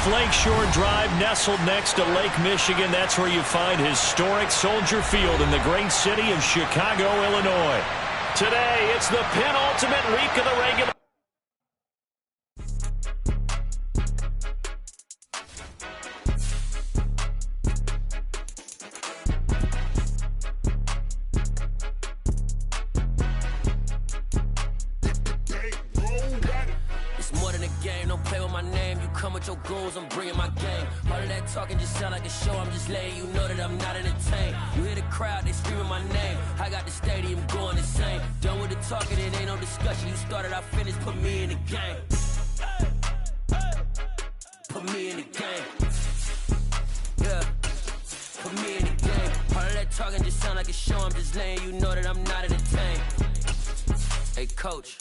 Off Lakeshore Drive, nestled next to Lake Michigan, that's where you find historic Soldier Field in the great city of Chicago, Illinois. Today, it's the penultimate week of the regular. Your goals, I'm bringing my game. All of that talking just sound like a show. I'm just letting you know that I'm not entertained. You hear the crowd, they screaming my name. I got the stadium going insane. Done with the talking, it ain't no discussion. You started, I finished, put me in the game. Put me in the game. Yeah. Put me in the game. All of that talking just sound like a show. I'm just letting you know that I'm not entertained. Hey, coach.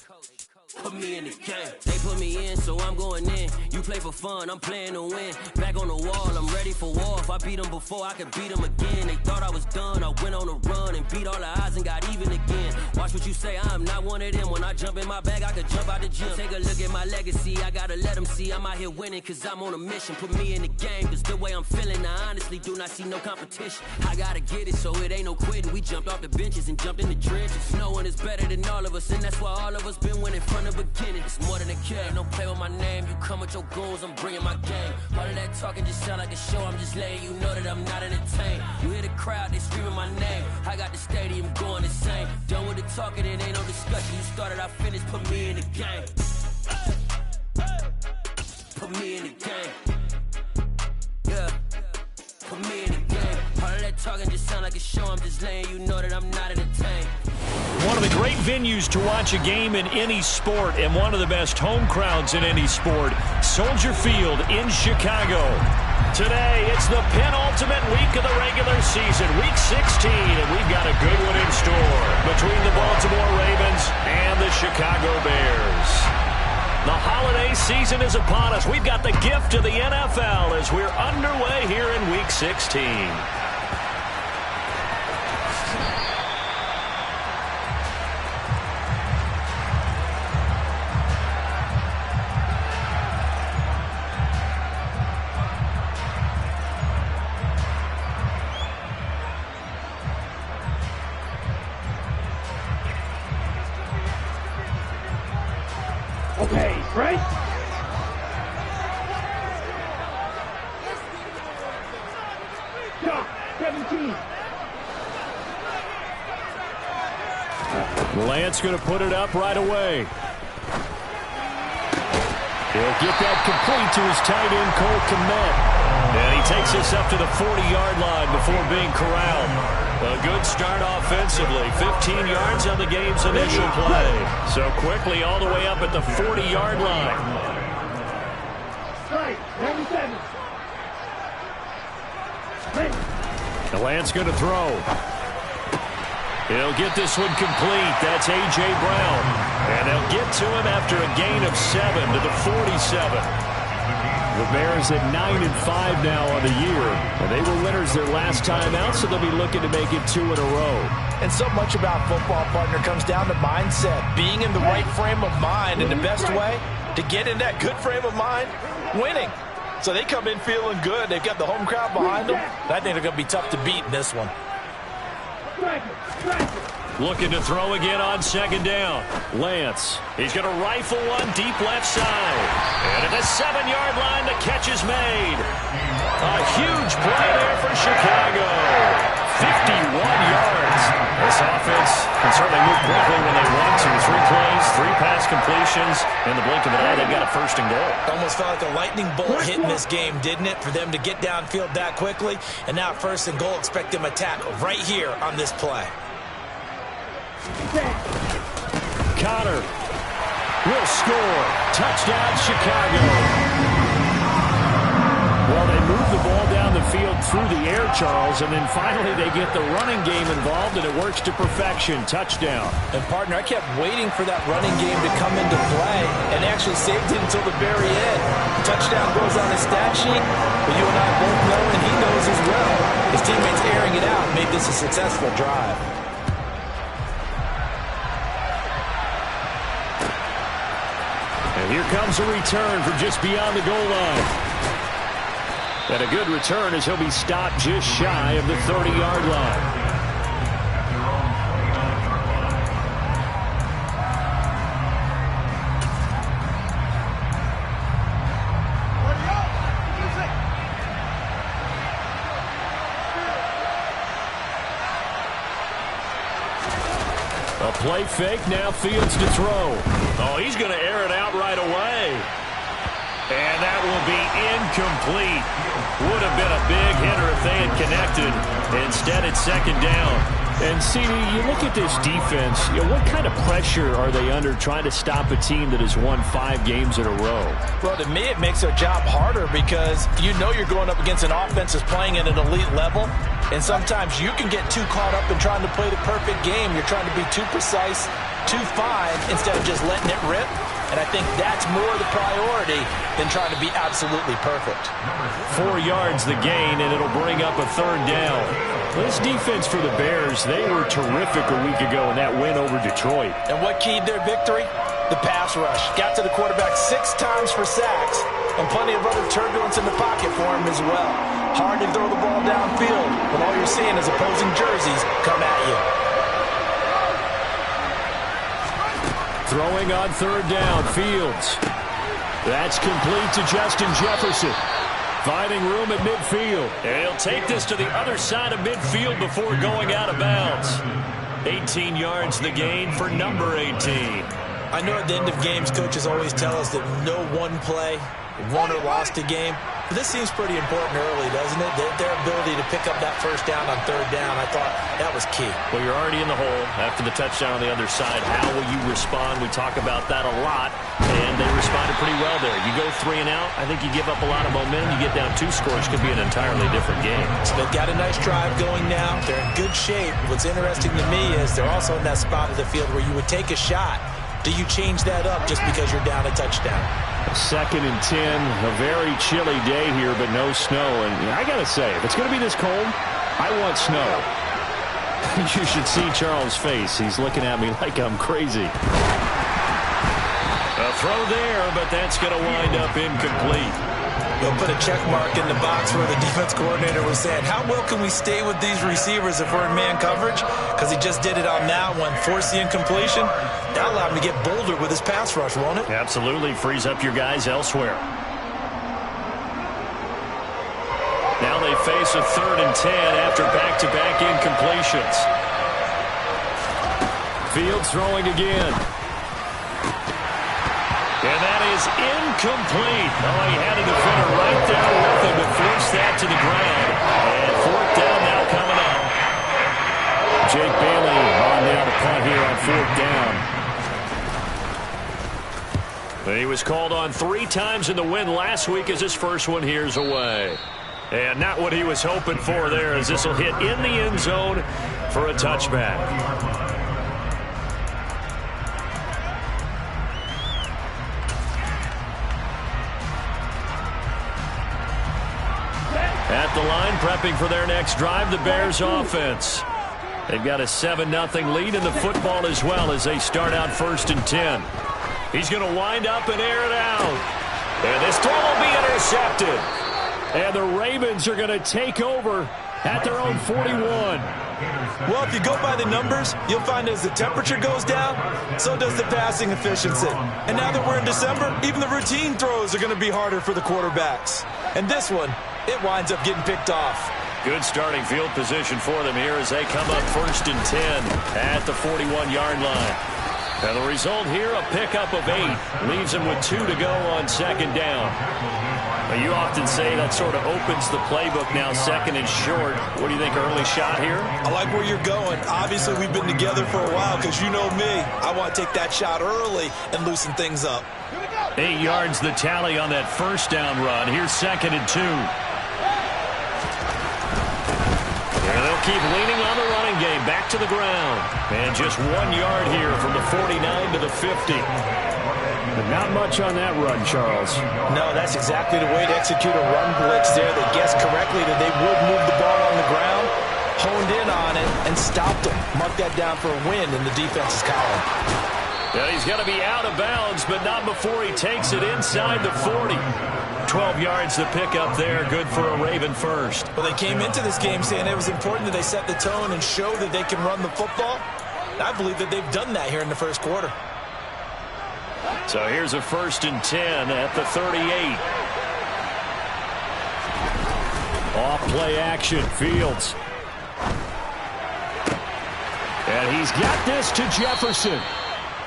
Put me in the game. They put me in, so I'm going in. You play for fun, I'm playing to win. Back on the wall, I'm ready for war. If I beat them before, I could beat them again. They thought I was done, I went on a run and beat all the odds and got even again. Watch what you say, I'm not one of them. When I jump in my bag, I could jump out the gym. Take a look at my legacy, I gotta let them see I'm out here winning, cause I'm on a mission. Put me in the game, cause the way I'm feeling, I honestly do not see no competition. I gotta get it, so it ain't no quitting. We jumped off the benches and jumped in the trenches. No one is better than all of us, and that's why all of us been winning from the beginning. It's more than a game, don't play with my name. You come with your goals, I'm bringing my game. All of that talking just sound like a show. I'm just letting you know that I'm not entertained. You hear the crowd, they screaming my name. I got the stadium going insane. Done with the talking, it ain't no discussion. You started, I finished, put me in the game. Put me in the game. Yeah. Put me in the game. All of that talking just sound like a show. I'm just letting you know that I'm not entertained. One of the great venues to watch a game in any sport, and one of the best home crowds in any sport, Soldier Field in Chicago. Today, it's the penultimate week of the regular season, week 16, and we've got a good one in store between the Baltimore Ravens and the Chicago Bears. The holiday season is upon us. We've got the gift of the NFL as we're underway here in week 16. Okay, right? Stop, 17. Lance going to put it up right away. He'll get that complete to his tight end, Cole Kmet. And he takes this up to the 40-yard line before being corralled. A good start offensively. 15 yards on the game's initial play. So quickly all the way up at the 40-yard line. The Lance going to throw. He'll get this one complete. That's A.J. Brown. And they'll get to him after a gain of 7 to the 47. The Bears at 9-5 now on the year. And they were winners their last time out, so they'll be looking to make it 2 in a row. And so much about football, partner, comes down to mindset. Being in the right frame of mind. And the best way to get in that good frame of mind, winning. So they come in feeling good. They've got the home crowd behind them. I think they're going to be tough to beat in this one. Looking to throw again on second down. Lance. He's going to rifle one deep left side. And at the 7-yard line, the catch is made. A huge play there for Chicago. 51 yards. This offense can certainly move quickly when they want to. 3 plays, 3 pass completions. In the blink of an eye, they've got a first and goal. Almost felt like a lightning bolt hit in this game, didn't it? For them to get downfield that quickly. And now first and goal, expect them to tackle right here on this play. Connor will score. Touchdown, Chicago. Well, they move the ball down the field through the air, Charles, and then finally they get the running game involved, and it works to perfection. Touchdown. And, partner, I kept waiting for that running game to come into play and actually saved it until the very end. The touchdown goes on his stat sheet, but you and I both know, and he knows as well, his teammates airing it out made this a successful drive. And here comes a return from just beyond the goal line. And a good return as he'll be stopped just shy of the 30-yard line. A play fake, now Fields to throw. Oh, he's going to air it out right away. And that will be incomplete. Would have been a big hitter if they had connected. Instead, it's second down. And, CD, you look at this defense, what kind of pressure are they under trying to stop a team that has won 5 games in a row? Well, to me, it makes their job harder because you know you're going up against an offense that's playing at an elite level. And sometimes you can get too caught up in trying to play the perfect game. You're trying to be too precise, too fine, instead of just letting it rip. And I think that's more the priority than trying to be absolutely perfect. 4 yards the gain, and it'll bring up a third down. This defense for the Bears, they were terrific a week ago in that win over Detroit. And what keyed their victory? The pass rush. Got to the quarterback 6 times for sacks, and plenty of other turbulence in the pocket for him as well. Hard to throw the ball downfield when all you're seeing is opposing jerseys come at you. Throwing on third down, Fields. That's complete to Justin Jefferson. Finding room at midfield. And he'll take this to the other side of midfield before going out of bounds. 18 yards the gain for number 18. I know at the end of games, coaches always tell us that no one play won or lost a game. But this seems pretty important early, doesn't it? Their ability to pick up that first down on third down, I thought that was key. Well, you're already in the hole after the touchdown on the other side. How will you respond? We talk about that a lot, and they responded pretty well there. You go 3 and out, I think you give up a lot of momentum. You get down 2 scores, could be an entirely different game. So they've got a nice drive going now. They're in good shape. What's interesting to me is they're also in that spot of the field where you would take a shot. Do you change that up just because you're down a touchdown? 2nd and 10, a very chilly day here, but no snow. And I got to say, if it's going to be this cold, I want snow. You should see Charles' face. He's looking at me like I'm crazy. A throw there, but that's going to wind up incomplete. They'll put a check mark in the box where the defense coordinator was saying, how well can we stay with these receivers if we're in man coverage? Because he just did it on that one, forced the incompletion. That allowed him to get bolder with his pass rush, won't it? Absolutely. Frees up your guys elsewhere. Now they face a 3rd and 10 after back-to-back incompletions. Fields throwing again. And that is incomplete. Oh, he had a defender right there with him to force that to the ground. And 4th down now coming up. Jake Bailey on down to punt here on 4th down. He was called on 3 times in the win last week as his first one here's away. And not what he was hoping for there as this will hit in the end zone for a touchback. At the line, prepping for their next drive, the Bears offense. They've got a 7-0 lead in the football as well as they start out 1st and 10. He's going to wind up and air it out. And this throw will be intercepted. And the Ravens are going to take over at their own 41. Well, if you go by the numbers, you'll find as the temperature goes down, so does the passing efficiency. And now that we're in December, even the routine throws are going to be harder for the quarterbacks. And this one, it winds up getting picked off. Good starting field position for them here as they come up 1st and 10 at the 41-yard line. And the result here, a pickup of 8. Leaves them with 2 to go on 2nd down. Well, you often say that sort of opens the playbook now, 2nd and short. What do you think, early shot here? I like where you're going. Obviously, we've been together for a while because you know me. I want to take that shot early and loosen things up. 8 yards the tally on that 1st down run. Here's 2nd and 2. And they'll keep leaning on the running game. Back to the ground. And just 1 yard here from the 49 to the 50. But not much on that run, Charles. No, that's exactly the way to execute a run blitz there. They guessed correctly that they would move the ball on the ground, honed in on it, and stopped them. Mark that down for a win in the defense's column. And he's going to be out of bounds, but not before he takes it inside the 40. 12 yards to pick up there. Good for a Raven first. Well, they came into this game saying it was important that they set the tone and show that they can run the football. I believe that they've done that here in the first quarter. So here's a 1st and 10 at the 38. Off play action, Fields. And he's got this to Jefferson.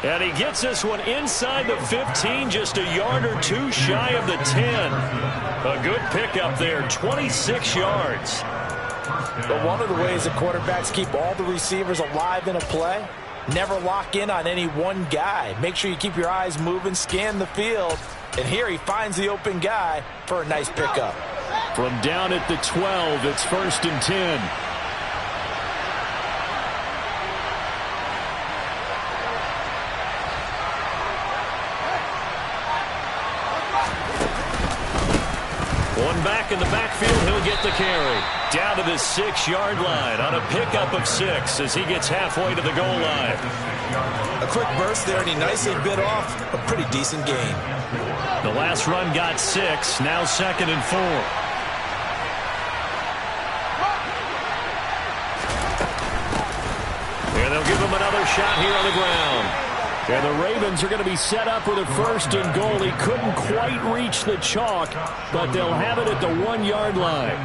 And he gets this one inside the 15, just a yard or two shy of the 10. A good pickup there, 26 yards. But one of the ways the quarterbacks keep all the receivers alive in a play, never lock in on any one guy. Make sure you keep your eyes moving, scan the field. And here he finds the open guy for a nice pickup. From down at the 12, it's 1st and 10. One back in the backfield, he'll get the carry. Down to the 6-yard line on a pickup of 6 as he gets halfway to the goal line. A quick burst there, and he nicely bit off a pretty decent gain. The last run got 6, now 2nd and 4. And they'll give him another shot here on the ground. And the Ravens are going to be set up with a 1st and goal. He couldn't quite reach the chalk, but they'll have it at the 1-yard line.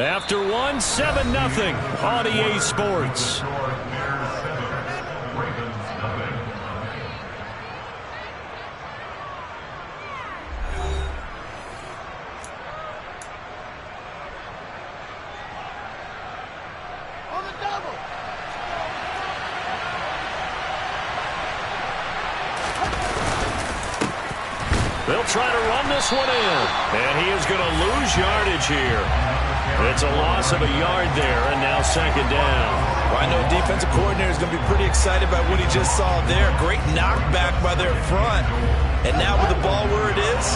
After 1, 7-0 on EA Sports. They'll try to run this one in. And he is going to lose yardage here. It's a loss of a yard there, and now 2nd down. Well, I know defensive coordinator is going to be pretty excited about what he just saw there. Great knockback by their front. And now with the ball where it is,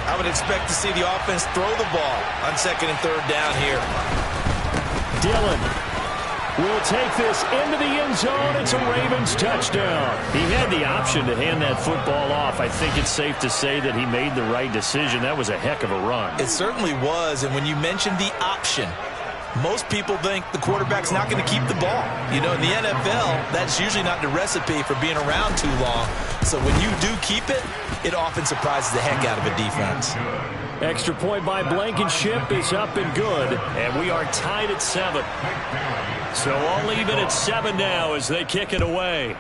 I would expect to see the offense throw the ball on 2nd and 3rd down here. Dillon will take this into the end zone. It's a Ravens touchdown. He had the option to hand that football off. I think it's safe to say that he made the right decision. That was a heck of a run. It certainly was. And when you mentioned the option, most people think the quarterback's not going to keep the ball. You know, in the NFL, that's usually not the recipe for being around too long. So when you do keep it, it often surprises the heck out of a defense. Extra point by Blankenship is up and good, and we are tied at 7. So all even at 7 now as they kick it away.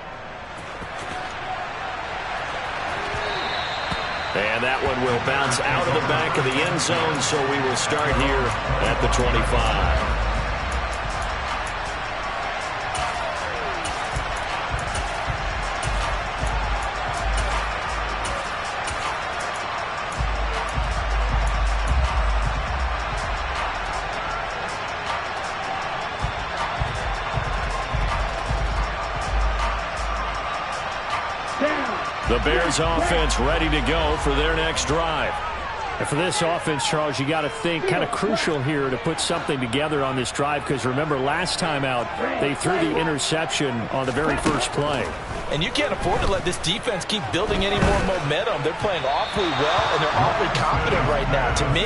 And that one will bounce out of the back of the end zone, so we will start here at the 25. The Bears offense ready to go for their next drive. And for this offense, Charles, you got to think kind of crucial here to put something together on this drive, because remember last time out they threw the interception on the very first play. And you can't afford to let this defense keep building any more momentum. They're playing awfully well, and they're awfully confident right now. To me,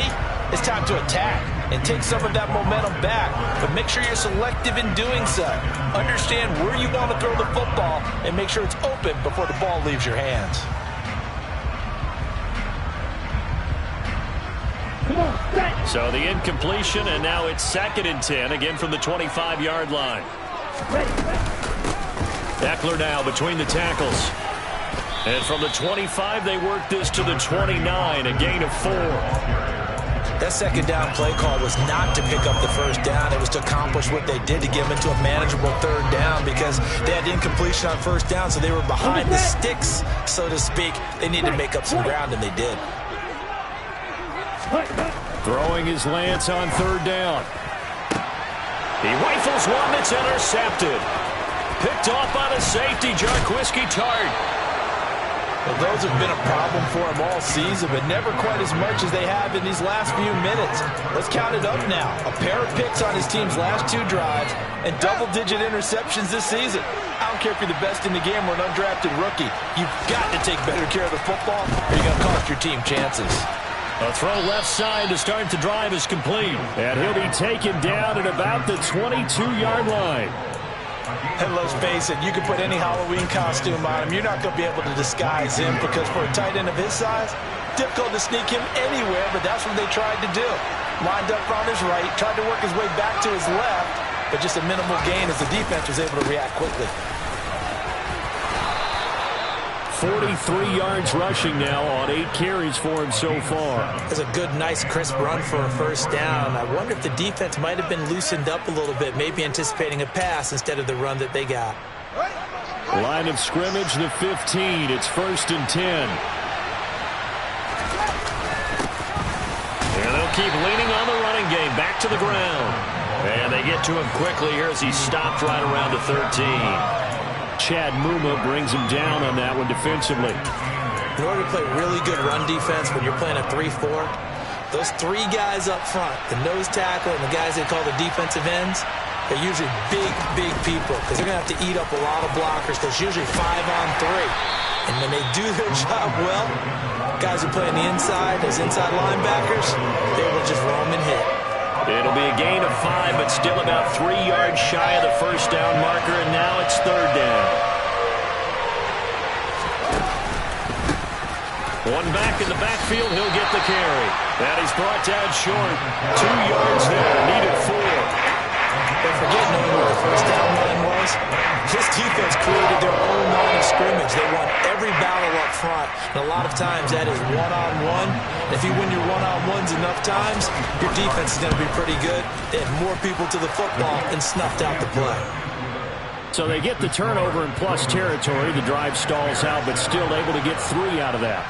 it's time to attack and take some of that momentum back. But make sure you're selective in doing so. Understand where you want to throw the football and make sure it's open before the ball leaves your hands. So the incompletion, and now it's 2nd and 10, again from the 25-yard line. Eckler now between the tackles. And from the 25, they work this to the 29, a gain of 4. That 2nd down play call was not to pick up the 1st down. It was to accomplish what they did, to get them into a manageable 3rd down, because they had incompletion on 1st down, so they were behind the sticks, so to speak. They needed to make up some ground, and they did. Throwing his Lance on 3rd down. He rifles one that's intercepted. Picked off by the safety, Jarquiski Tart. Well, those have been a problem for him all season, but never quite as much as they have in these last few minutes. Let's count it up now. A pair of picks on his team's last 2 drives and double-digit interceptions this season. I don't care if you're the best in the game or an undrafted rookie. You've got to take better care of the football or you're going to cost your team chances. A throw left side to start the drive is complete. And he'll be taken down at about the 22-yard line. And let's face it, you can put any Halloween costume on him. You're not going to be able to disguise him because for a tight end of his size, difficult to sneak him anywhere, but that's what they tried to do. Lined up on his right, tried to work his way back to his left, but just a minimal gain as the defense was able to react quickly. 43 yards rushing now on 8 carries for him so far. That's a good, nice, crisp run for a first down. I wonder if the defense might have been loosened up a little bit, maybe anticipating a pass instead of the run that they got. Line of scrimmage, the 15. It's 1st and 10. And they'll keep leaning on the running game. Back to the ground. And they get to him quickly here as he stopped right around the 13. Chad Muma brings him down on that one defensively. In order to play really good run defense when you're playing a 3-4, those 3 guys up front, the nose tackle and the guys they call the defensive ends, they're usually big, big people because they're going to have to eat up a lot of blockers because usually 5 on 3. And when they do their job well, guys who play on the inside, those inside linebackers, they will just roam and hit. It'll be a gain of 5, but still about 3 yards shy of the first down marker, and now it's 3rd down. One back in the backfield, he'll get the carry. And he's brought down short. 2 yards there, needed 4. Don't forget knowing where the first down line was. This defense created their own line of scrimmage. They won every battle up front, and a lot of times that is one-on-one. If you win your one-on-ones enough times, your defense is going to be pretty good. They had more people to the football and snuffed out the play. So they get the turnover in plus territory. The drive stalls out, but still able to get 3 out of that.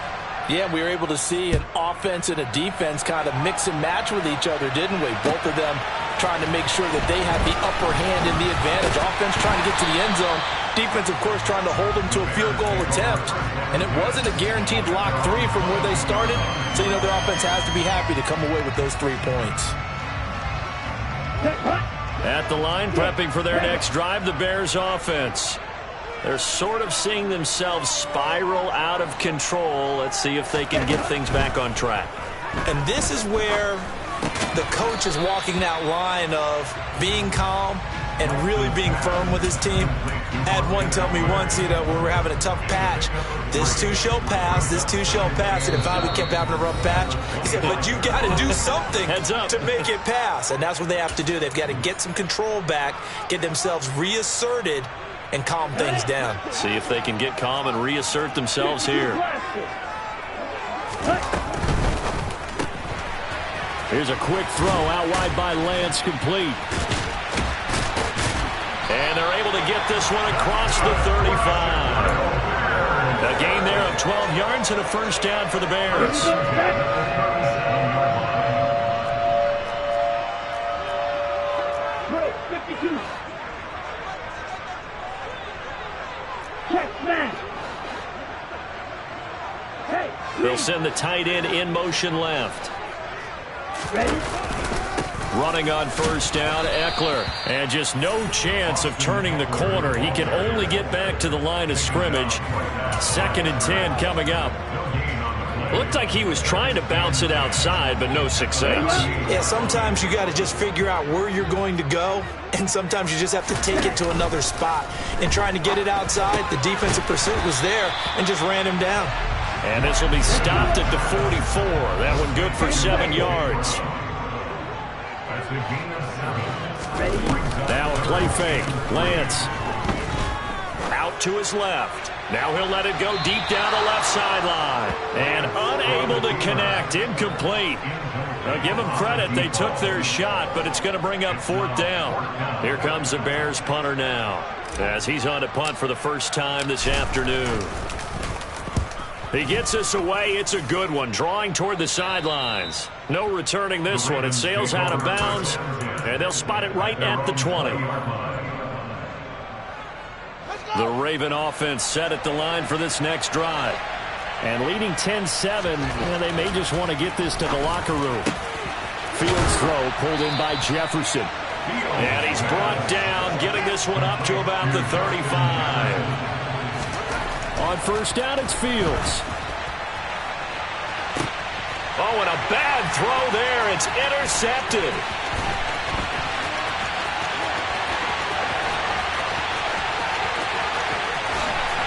Yeah, we were able to see an offense and a defense kind of mix and match with each other, didn't we? Both of them trying to make sure that they have the upper hand and the advantage. Offense trying to get to the end zone. Defense, of course, trying to hold them to a field goal attempt. And it wasn't a guaranteed lock 3 from where they started. So, you know, their offense has to be happy to come away with those 3 points. At the line, prepping for their next drive, the Bears offense. They're sort of seeing themselves spiral out of control. Let's see if they can get things back on track. And this is where the coach is walking that line of being calm and really being firm with his team. I had one tell me once, you know, when we were having a tough patch, this too shall pass, this too shall pass. And if I kept having a rough patch, he said, but you got to do something to make it pass. And that's what they have to do. They've got to get some control back, get themselves reasserted, and calm things down. See if they can get calm and reassert themselves here. Here's a quick throw out wide by Lance, complete. And they're able to get this one across the 35. A gain there of 12 yards and a first down for the Bears. They'll send the tight end in motion left. Running on first down, Eckler. And just no chance of turning the corner. He can only get back to the line of scrimmage. 2nd and 10 coming up. Looked like he was trying to bounce it outside, but no success. Yeah, sometimes you got to just figure out where you're going to go, and sometimes you just have to take it to another spot. In trying to get it outside, the defensive pursuit was there and just ran him down. And this will be stopped at the 44. That one good for 7 yards. Now a play fake. Lance out to his left. Now he'll let it go deep down the left sideline. And unable to connect. Incomplete. Now give them credit. They took their shot, but it's going to bring up 4th down. Here comes the Bears punter now, as he's on to punt for the first time this afternoon. He gets us away. It's a good one. Drawing toward the sidelines. No returning this one. It sails out of bounds, and they'll spot it right at the 20. The Raven offense set at the line for this next drive. And leading 10-7, they may just want to get this to the locker room. Fields throw pulled in by Jefferson. And he's brought down, getting this one up to about the 35. On first down, it's Fields. Oh, and a bad throw there. It's intercepted.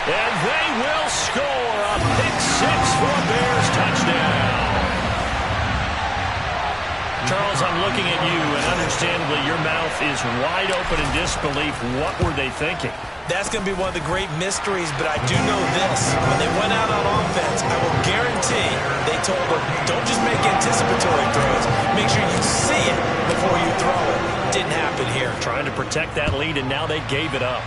And they will score a pick-6 for a Bears touchdown. Charles, I'm looking at you, and understandably your mouth is wide open in disbelief. What were they thinking? That's going to be one of the great mysteries, but I do know this. When they went out on offense, I will guarantee they told them, don't just make anticipatory throws. Make sure you see it before you throw it. Didn't happen here. Trying to protect that lead, and now they gave it up.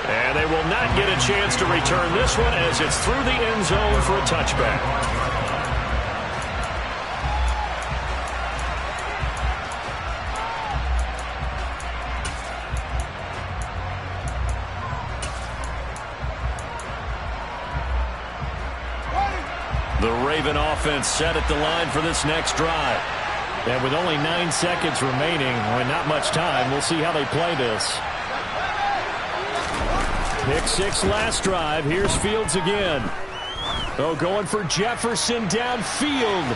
And they will not get a chance to return this one as it's through the end zone for a touchback. The Raven offense set at the line for this next drive. And with only 9 seconds remaining, and not much time, we'll see how they play this. Pick 6 last drive. Here's Fields again. Oh, going for Jefferson downfield.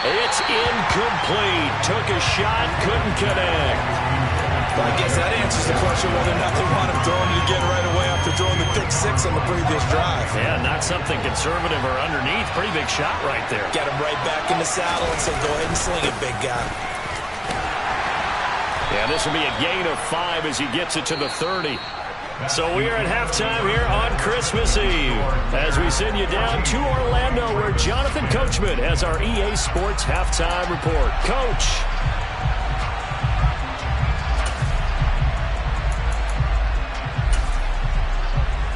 It's incomplete. Took a shot, couldn't connect. Well, I guess that answers the question whether or not they want him throwing it again right away after throwing the pick 6 on the previous drive. Yeah, not something conservative or underneath. Pretty big shot right there. Got him right back in the saddle and said, go ahead and sling it, big guy. Yeah, this will be a gain of 5 as he gets it to the 30. So we are at halftime here on Christmas Eve as we send you down to Orlando where Jonathan Coachman has our EA Sports halftime report. Coach.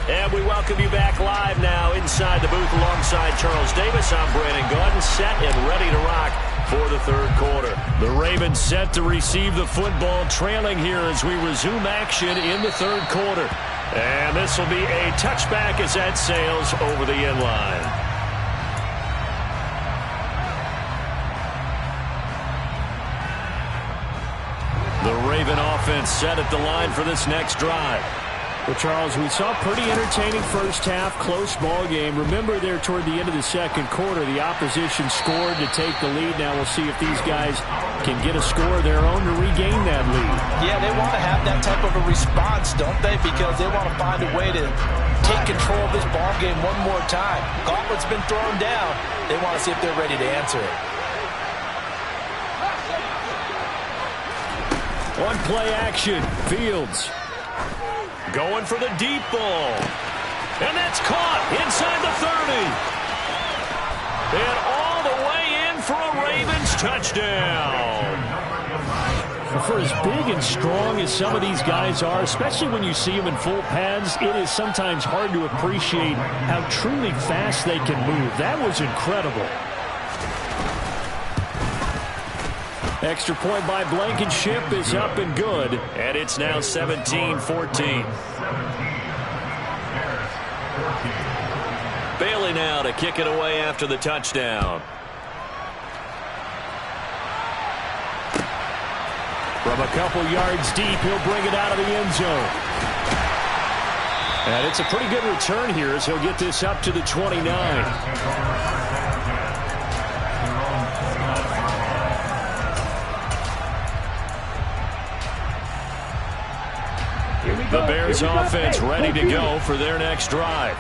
And we welcome you back live now inside the booth alongside Charles Davis. I'm Brandon Gaudin, set and ready to rock for the third quarter. The Ravens set to receive the football, trailing here as we resume action in the third quarter. And this will be a touchback as that sails over the end line. The Raven offense set at the line for this next drive. Well, Charles, we saw a pretty entertaining first half, close ball game. Remember there toward the end of the second quarter, the opposition scored to take the lead. Now we'll see if these guys can get a score of their own to regain that lead. Yeah, they want to have that type of a response, don't they? Because they want to find a way to take control of this ball game one more time. Gauntlet's been thrown down. They want to see if they're ready to answer it. On play action, Fields. Going for the deep ball. And that's caught inside the 30. And all the way in for a Ravens touchdown. For as big and strong as some of these guys are, especially when you see them in full pads, it is sometimes hard to appreciate how truly fast they can move. That was incredible. Extra point by Blankenship is up and good. And it's now 17-14. Bailey now to kick it away after the touchdown. From a couple yards deep, he'll bring it out of the end zone. And it's a pretty good return here as he'll get this up to the 29. The Bears offense ready to go for their next drive.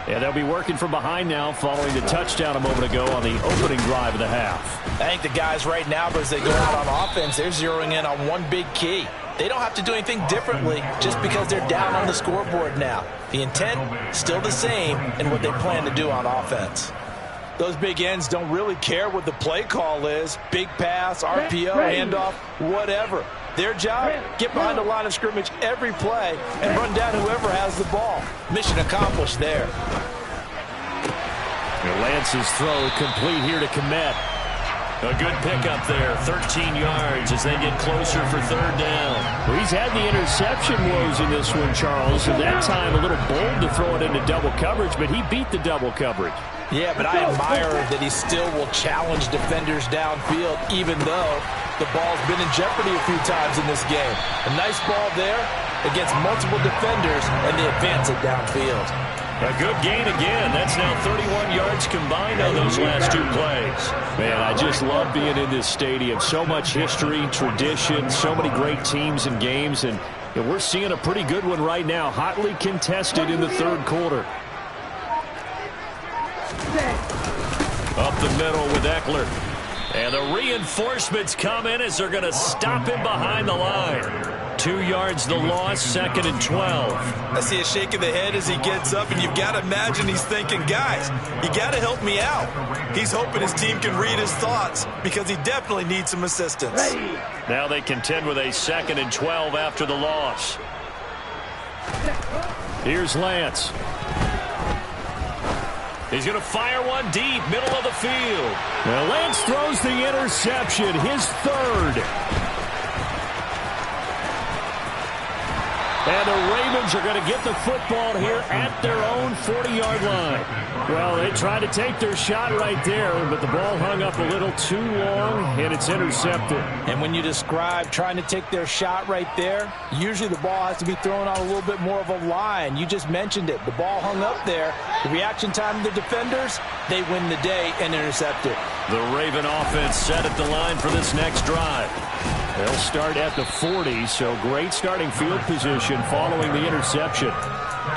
And they'll be working from behind now following the touchdown a moment ago on the opening drive of the half. I think the guys right now, as they go out on offense, they're zeroing in on one big key. They don't have to do anything differently just because they're down on the scoreboard now. The intent, still the same in what they plan to do on offense. Those big ends don't really care what the play call is. Big pass, RPO, handoff, whatever. Their job, get behind the line of scrimmage every play and run down whoever has the ball. Mission accomplished there. Lance's throw complete here to Kmet. A good pickup there, 13 yards as they get closer for third down. Well, he's had the interception woes in this one, Charles, and that time a little bold to throw it into double coverage, but he beat the double coverage. Yeah, but I admire that he still will challenge defenders downfield, even though the ball's been in jeopardy a few times in this game. A nice ball there against multiple defenders, and they advance it downfield. A good gain again. That's now 31 yards combined on those last two plays. Man, I just love being in this stadium. So much history, tradition, so many great teams and games, and we're seeing a pretty good one right now, hotly contested in the third quarter. Up the middle with Eckler. And the reinforcements come in as they're going to stop him behind the line. 2 yards the loss, 2nd and 12. I see a shake of the head as he gets up, and you've got to imagine he's thinking, guys, you got to help me out. He's hoping his team can read his thoughts because he definitely needs some assistance. Now they contend with a 2nd and 12 after the loss. Here's Lance. He's going to fire one deep, middle of the field. Now Lance throws the interception, his third. And the Ravens are going to get the football here at their own 40-yard line. Well, they tried to take their shot right there, but the ball hung up a little too long, and it's intercepted. And when you describe trying to take their shot right there, usually the ball has to be thrown on a little bit more of a line. You just mentioned it. The ball hung up there. The reaction time of the defenders, they win the day and intercept it. The Raven offense set at the line for this next drive. They'll start at the 40, so great starting field position following the interception.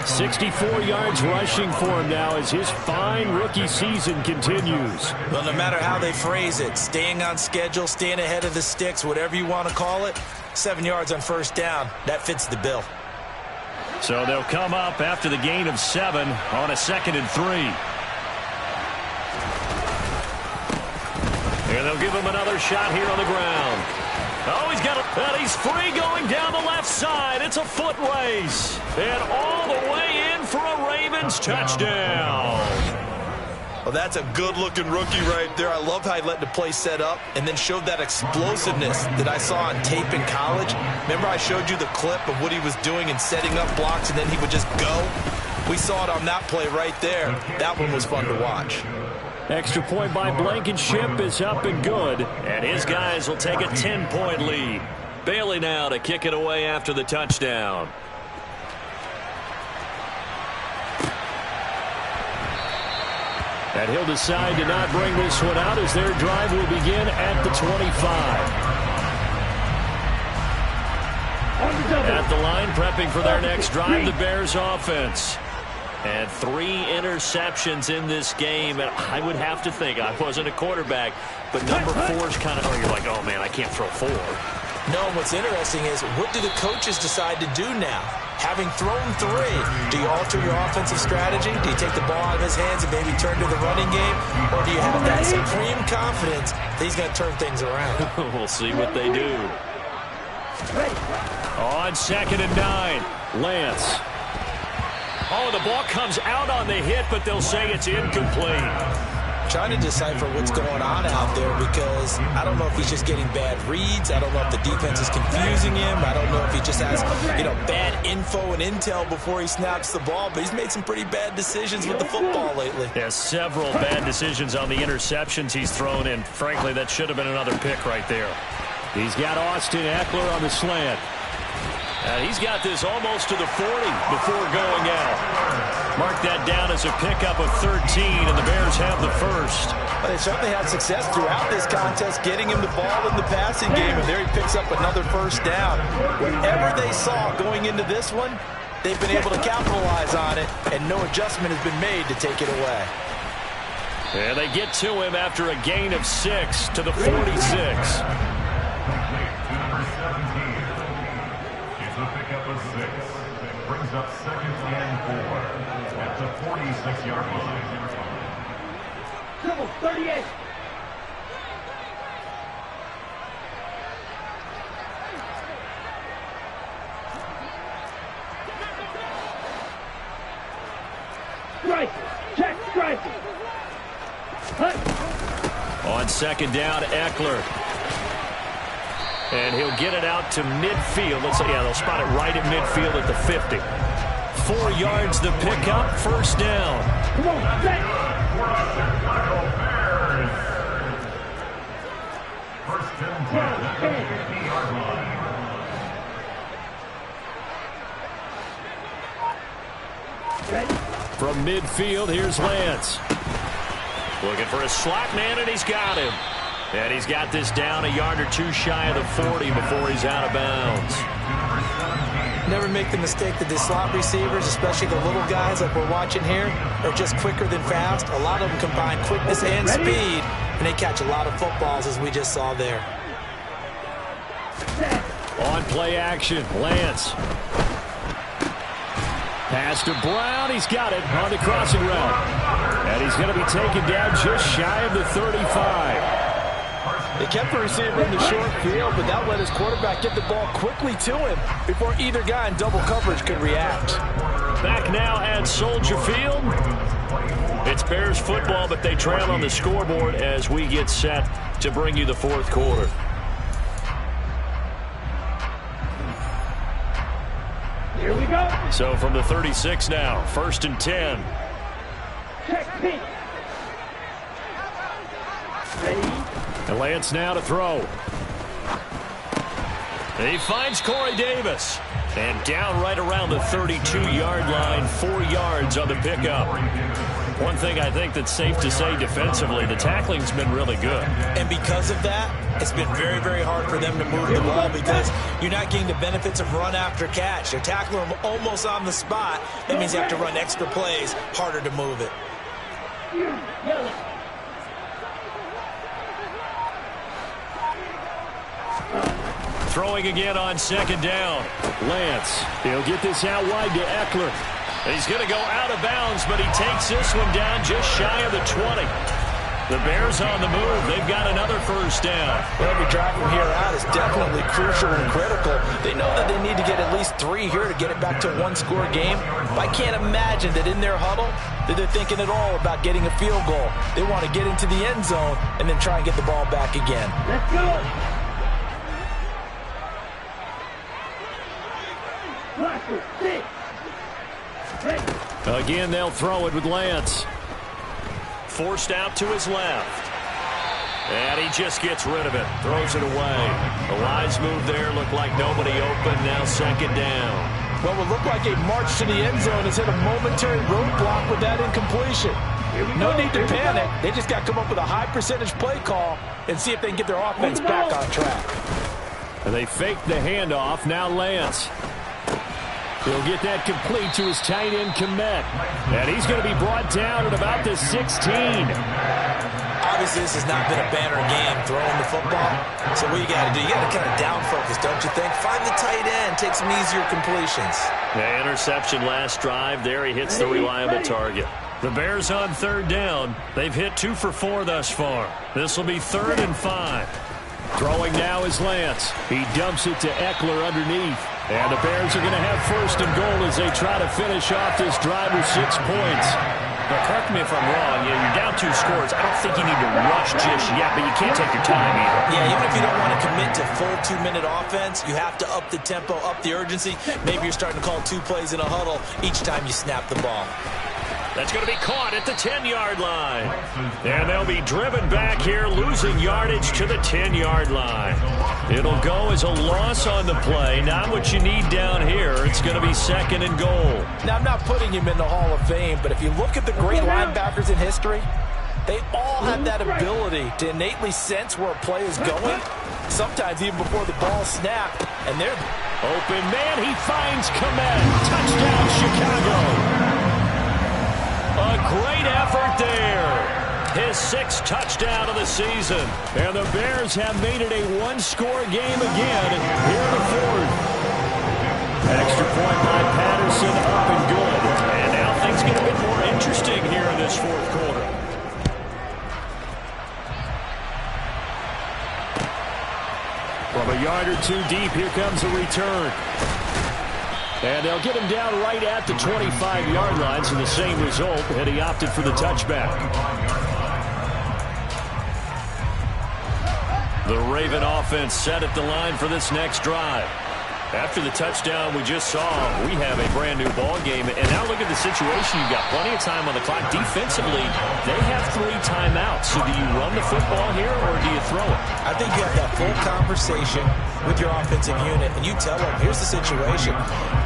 64 yards rushing for him now as his fine rookie season continues. Well, no matter how they phrase it, staying on schedule, staying ahead of the sticks, whatever you want to call it, 7 yards on first down, that fits the bill. So they'll come up after the gain of 7 on a 2nd and 3. And they'll give him another shot here on the ground. Oh, he's free going down the left side. It's a foot race. And all the way in for a Ravens touchdown. Well, that's a good-looking rookie right there. I love how he let the play set up and then showed that explosiveness that I saw on tape in college. Remember I showed you the clip of what he was doing and setting up blocks, and then he would just go? We saw it on that play right there. That one was fun to watch. Extra point by Blankenship is up and good. And his guys will take a 10-point lead. Bailey now to kick it away after the touchdown. And he'll decide to not bring this one out as their drive will begin at the 25. At the line, prepping for their next drive, the Bears offense. And 3 interceptions in this game. And I would have to think, I wasn't a quarterback, but number 4 is kind of, you're like, oh, man, I can't throw 4. No, what's interesting is, what do the coaches decide to do now? Having thrown 3, do you alter your offensive strategy? Do you take the ball out of his hands and maybe turn to the running game? Or do you have that supreme confidence that he's going to turn things around? We'll see what they do. On 2nd and 9, Lance. Oh, the ball comes out on the hit, but they'll say it's incomplete. Trying to decipher what's going on out there because I don't know if he's just getting bad reads. I don't know if the defense is confusing him. I don't know if he just has, bad info and intel before he snaps the ball. But he's made some pretty bad decisions with the football lately. Yeah, several bad decisions on the interceptions he's thrown in. Frankly, that should have been another pick right there. He's got Austin Eckler on the slant. And he's got this almost to the 40 before going out. Mark that down as a pickup of 13, and the Bears have the first. Well, they certainly had success throughout this contest, getting him the ball in the passing game, and there he picks up another first down. Whatever they saw going into this one, they've been able to capitalize on it, and no adjustment has been made to take it away. And they get to him after a gain of 6 to the 46. Brings up 2nd and 4 at the 46-yard line. Triple 38. Strike. Check. Strike. On second down, Eckler. And he'll get it out to midfield. They'll spot it right at midfield at the 50. 4 yards the pickup, first down. Come on, set. First and 10 at the 50-yard line. From midfield, here's Lance. Looking for a slot man, and he's got him. And he's got this down a yard or 2 shy of the 40 before he's out of bounds. Never make the mistake that the slot receivers, especially the little guys like we're watching here, are just quicker than fast. A lot of them combine quickness and speed, and they catch a lot of footballs, as we just saw there. On play action, Lance. Pass to Brown. He's got it on the crossing route. And he's going to be taken down just shy of the 35. They kept the receiver in the short field, but that let his quarterback get the ball quickly to him before either guy in double coverage could react. Back now at Soldier Field. It's Bears football, but they trail on the scoreboard as we get set to bring you the fourth quarter. Here we go. So from the 36 now, first and 10. Check pink. Ready. And Lance now to throw. He finds Corey Davis. And down right around the 32-yard line, 4 yards on the pickup. One thing I think that's safe to say defensively, the tackling's been really good. And because of that, it's been very, very hard for them to move the ball because you're not getting the benefits of run after catch. They're tackling them almost on the spot. That means you have to run extra plays, harder to move it. Throwing again on second down. Lance, he'll get this out wide to Eckler. He's going to go out of bounds, but he takes this one down just shy of the 20. The Bears on the move. They've got another first down. Well, every drive from here out is definitely crucial and critical. They know that they need to get at least 3 here to get it back to a one-score game. But I can't imagine that in their huddle that they're thinking at all about getting a field goal. They want to get into the end zone and then try and get the ball back again. Let's go. Again, they'll throw it with Lance. Forced out to his left. And he just gets rid of it. Throws it away. A wise move there. Looked like nobody open. Now second down. Well, it looked like a march to the end zone has hit a momentary roadblock with that incompletion. No need to panic. They just got to come up with a high percentage play call and see if they can get their offense back on track. And they fake the handoff. Now Lance. He'll get that complete to his tight end, Kmet. And he's going to be brought down at about the 16. Obviously, this has not been a banner game throwing the football. So what you got to do, you got to kind of down focus, don't you think? Find the tight end, take some easier completions. The interception last drive. There he hits the reliable target. The Bears on third down. They've hit 2 for 4 thus far. This will be 3rd and 5. Throwing now is Lance. He dumps it to Eckler underneath. And the Bears are going to have first and goal as they try to finish off this drive with 6 points. Now, correct me if I'm wrong. You're down 2 scores. I don't think you need to rush just yet, but you can't take your time either. Yeah, even if you don't want to commit to full 2-minute offense, you have to up the tempo, up the urgency. Maybe you're starting to call 2 plays in a huddle each time you snap the ball. That's going to be caught at the 10-yard line. And they'll be driven back here, losing yardage to the 10-yard line. It'll go as a loss on the play. Not what you need down here. It's going to be 2nd and goal. Now, I'm not putting him in the Hall of Fame, but if you look at the great linebackers in history, they all have that ability to innately sense where a play is going, sometimes even before the ball snapped. And they're open man. He finds Kmet. Touchdown, Chicago. A great effort there. His 6th touchdown of the season. And the Bears have made it a 1-score game again here in the 4th. Extra point by Patterson, up and good. And now things get a bit more interesting here in this 4th quarter. From a yard or 2 deep, here comes a return. And they'll get him down right at the 25-yard line, so the same result, and he opted for the touchback. The Raven offense set at the line for this next drive. After the touchdown we just saw, we have a brand new ball game. And now look at the situation. You've got plenty of time on the clock. Defensively, they have 3 timeouts. So do you run the football here or do you throw it? I think you have that full conversation with your offensive unit, and you tell them, here's the situation.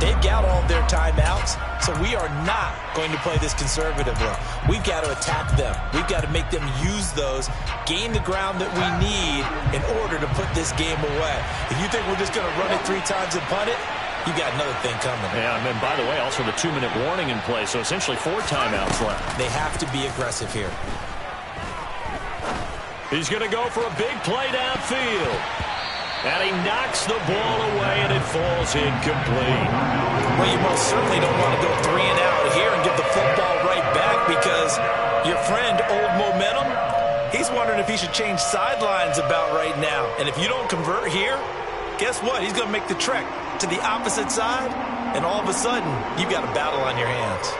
They've got all their timeouts, so we are not going to play this conservatively. We've got to attack them. We've got to make them use those, gain the ground that we need in order to put this game away. If you think we're just going to run it 3 times and punt it, you got another thing coming. Yeah, and by the way, also the 2-minute warning in play, so essentially 4 timeouts left. They have to be aggressive here. He's going to go for a big play downfield. And he knocks the ball away, and it falls incomplete. Well, you most certainly don't want to go 3 and out here and give the football right back, because your friend, Old Momentum, he's wondering if he should change sidelines about right now. And if you don't convert here, guess what? He's going to make the trek to the opposite side, and all of a sudden, you've got a battle on your hands.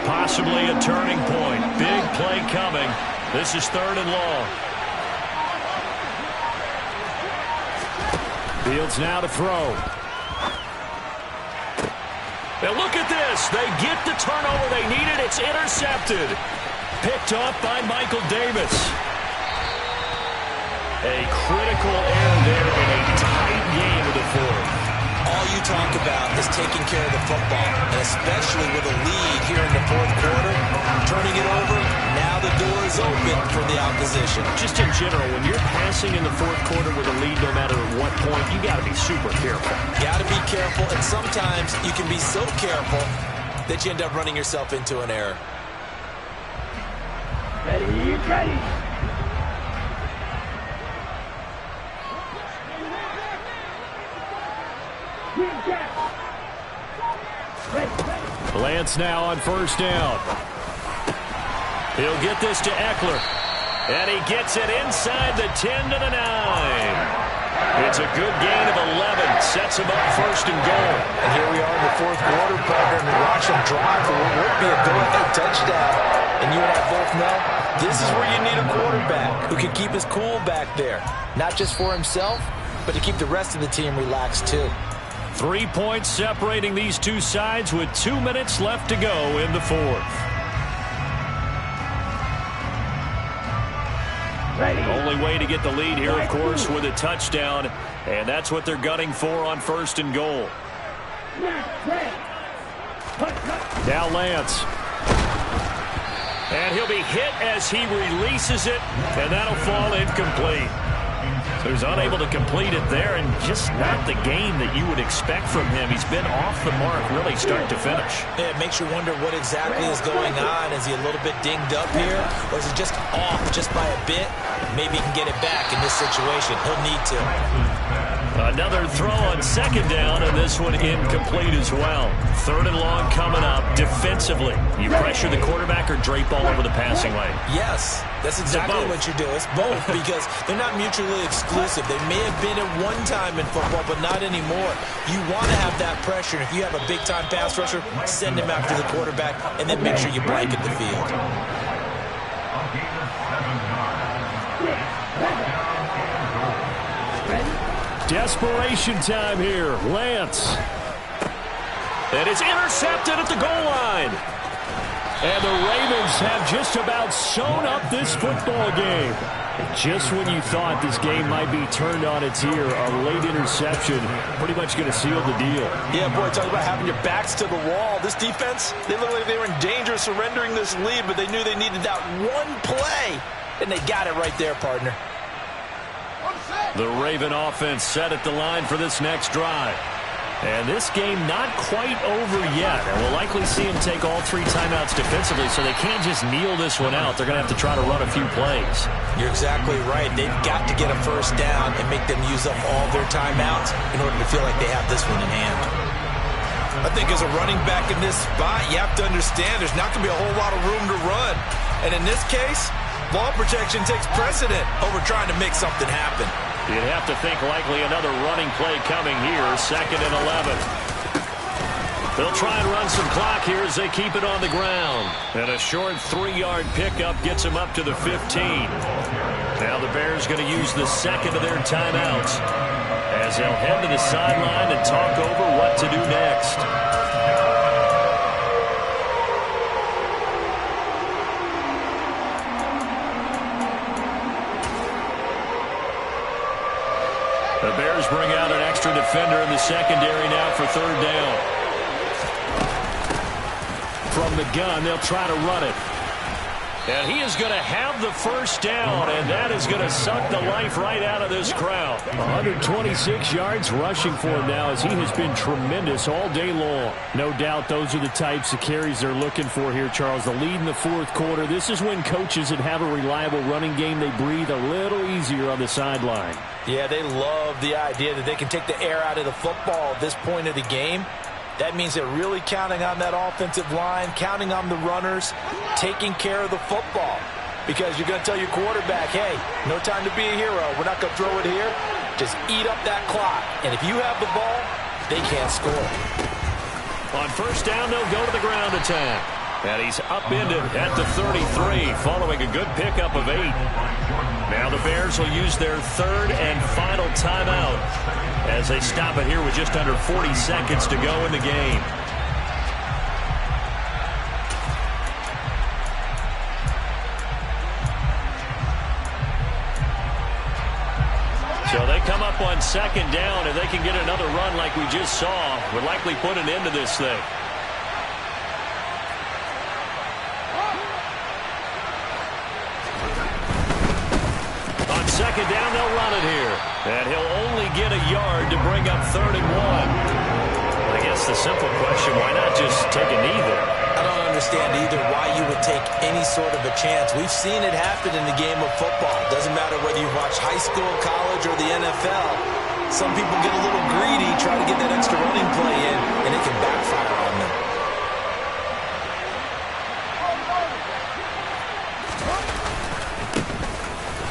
Possibly a turning point. Big play coming. This is 3rd and long. Fields now to throw. Now look at this. They get the turnover they needed. It's intercepted. Picked up by Michael Davis. A critical error there in a tight game of the 4th. All you talk about is taking care of the football, and especially with a lead here in the 4th quarter, turning it over, now the door is open for the opposition. Just in general, when you're passing in the 4th quarter with a lead, no matter at what point, you got to be super careful. Got to be careful, and sometimes you can be so careful that you end up running yourself into an error. Ready, ready. Lance now on 1st down. He'll get this to Eckler. And he gets it inside the 10 to the 9. It's a good gain of 11. Sets him up 1st and goal. And here we are in the 4th quarter, partner, and watch him drive for what would be a go-ahead touchdown. And you and I both know this is where you need a quarterback who can keep his cool back there. Not just for himself, but to keep the rest of the team relaxed too. 3 points separating these two sides with 2 minutes left to go in the 4th. Only way to get the lead here, of course, with a touchdown. And that's what they're gunning for on 1st and goal. Now Lance. And he'll be hit as he releases it, and that'll fall incomplete. So he's unable to complete it there, and just not the game that you would expect from him. He's been off the mark really start to finish. Yeah, it makes you wonder what exactly is going on. Is he a little bit dinged up here, or is he just off just by a bit? Maybe he can get it back in this situation. He'll need to. Another throw on 2nd down, and this one incomplete as well. 3rd and long coming up. Defensively, you pressure the quarterback or drape all over the passing lane? Yes, that's exactly what you do. It's both, because they're not mutually exclusive. They may have been at one time in football, but not anymore. You want to have that pressure. If you have a big-time pass rusher, send him after the quarterback, and then make sure you blanket the field. Desperation time here. Lance. And it's intercepted at the goal line. And the Ravens have just about sewn up this football game. Just when you thought this game might be turned on its ear, a late interception pretty much going to seal the deal. Yeah, boy, talk about having your backs to the wall. This defense, they looked like they were in danger of surrendering this lead, but they knew they needed that one play, and they got it right there, partner. The Raven offense set at the line for this next drive. And this game not quite over yet. And we'll likely see them take all 3 timeouts defensively, so they can't just kneel this one out. They're going to have to try to run a few plays. You're exactly right. They've got to get a 1st down and make them use up all their timeouts in order to feel like they have this one in hand. I think as a running back in this spot, you have to understand there's not going to be a whole lot of room to run. And in this case, ball protection takes precedent over trying to make something happen. You'd have to think likely another running play coming here, 2nd and 11. They'll try and run some clock here as they keep it on the ground. And a short 3-yard pickup gets them up to the 15. Now the Bears going to use the second of their timeouts as they'll head to the sideline and talk over what to do next. The Bears bring out an extra defender in the secondary now for third down. From the gun, they'll try to run it. And he is going to have the first down, and that is going to suck the life right out of this crowd. 126 yards rushing for him now as he has been tremendous all day long. No doubt those are the types of carries they're looking for here, Charles. The lead in the fourth quarter. This is when coaches that have a reliable running game, they breathe a little easier on the sideline. Yeah, they love the idea that they can take the air out of the football at this point of the game. That means they're really counting on that offensive line, counting on the runners, taking care of the football. Because you're going to tell your quarterback, hey, no time to be a hero. We're not going to throw it here. Just eat up that clock. And if you have the ball, they can't score. On first down, they'll go to the ground attack. And he's upended at the 33 following a good pickup of 8. Now the Bears will use their third and final timeout as they stop it here with just under 40 seconds to go in the game. So they come up on second down. If they can get another run like we just saw, would likely put an end to this thing. Second down, they'll run it here. And he'll only get a yard to bring up 3rd and 1. I guess the simple question, why not just take a knee there? I don't understand either why you would take any sort of a chance. We've seen it happen in the game of football. Doesn't matter whether you watch high school, college, or the NFL. Some people get a little greedy, try to get that extra running play in, and it can backfire on them.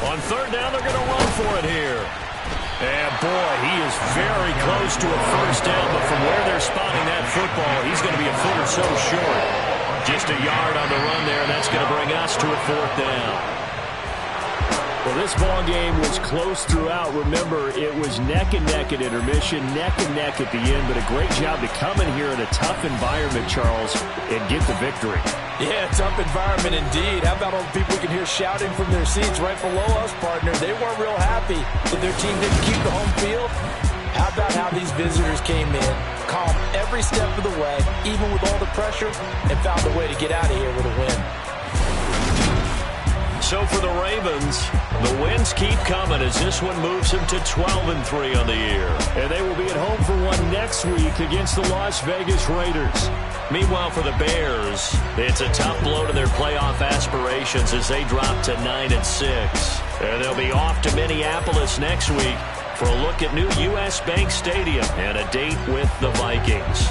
On third down, they're going to run for it here. And, boy, he is very close to a first down, but from where they're spotting that football, he's going to be a foot or so short. Just a yard on the run there, and that's going to bring us to a 4th down. Well, this ball game was close throughout. Remember, it was neck and neck at intermission, neck and neck at the end, but a great job to come in here in a tough environment, Charles, and get the victory. Yeah, tough environment indeed. How about all the people we can hear shouting from their seats right below us, partner? They weren't real happy that their team didn't keep the home field. How about how these visitors came in, calm every step of the way, even with all the pressure, and found a way to get out of here with a win. So for the Ravens, the wins keep coming as this one moves them to 12-3 on the year. And they will be at home for one next week against the Las Vegas Raiders. Meanwhile, for the Bears, it's a tough blow to their playoff aspirations as they drop to 9-6. And they'll be off to Minneapolis next week for a look at new U.S. Bank Stadium and a date with the Vikings.